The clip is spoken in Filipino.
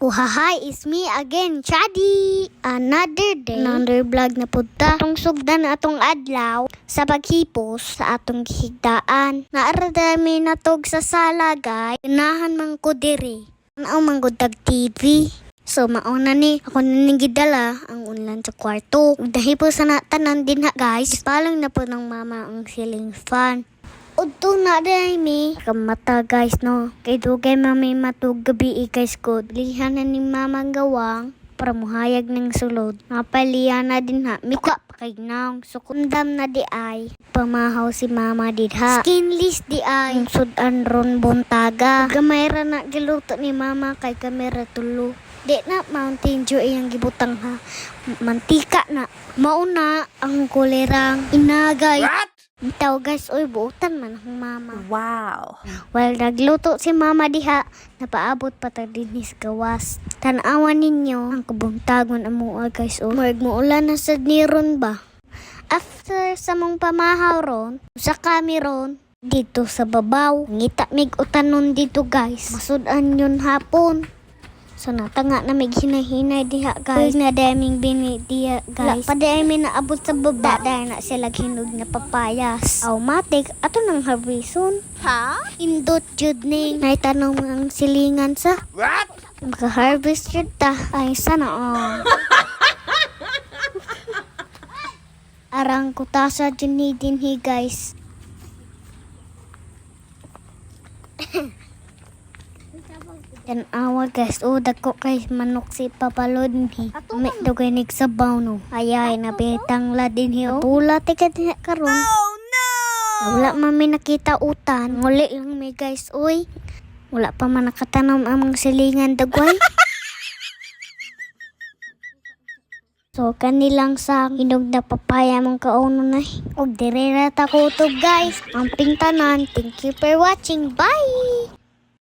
So hahay, is me again, Chadi. Another day, another vlog na punta. Atong sugdan na atong adlaw sa paghipos sa atong higdaan. Naaradami natog sa sala, guys. Ganahan man ko diri. Ano man ko tag TV. So mauna ni, ako nanigidala ang unlan sa kwarto. Dahil po sa tanan din ha, guys. Palang na po ng mama ang ceiling fan. Udto na day mi. Kamata guys no. Kay dugay mami matug gabi guys ko. Lihan na ni mama gawang para muhayag ng sulod. Napalian na din ha. Mikwa pa kay naong. Sukundam na di ay. Pamahaw si mama didha. Skinless di ay. Sudan ron buntaga. Gamayra na giluto ni mama kay kamera tulo. Di na Mountain Dew ang gibutang ha. Mantika na. Mauna ang kulerang inagay. What? Bitaw guys, oy buutan man ang mama. Wow. While nagluto si mama diha, napaabot pa ta dinis gawas. Tanawan ninyo ang kabuntagon amo guys. O marag mo ulan na sad ni ron ba. After sa mong pamahaw ron, sa kami ron, dito sa babaw, ngita mig utanon dito guys. Masudan yun hapon. So natanga na may hinahinay diha guys. Na daming bini diha guys. Pa daming naabot sa baba dahil na sila hinog na papayas. Automatic ato nang harveston. Ha? Indot jud ning naitanong ang silingan sa. What? Maka-harvest jud ta. Ay sana Arang kutasa jud ni dinhi guys. Yan awa guys, dako kay manok si papalod ni. May dugay nig sabaw no. Ayay na bitang la din hiyo. Pula tika din karon. Oh no! Wala mami nakita utan. Nguli lang may guys, uy. Wala pa man nakatanom ang silingan dagway. So kanilang sa hinog na papaya mong kauno na. Og dire na ta ko to guys. Ang pintanan. Thank you for watching. Bye!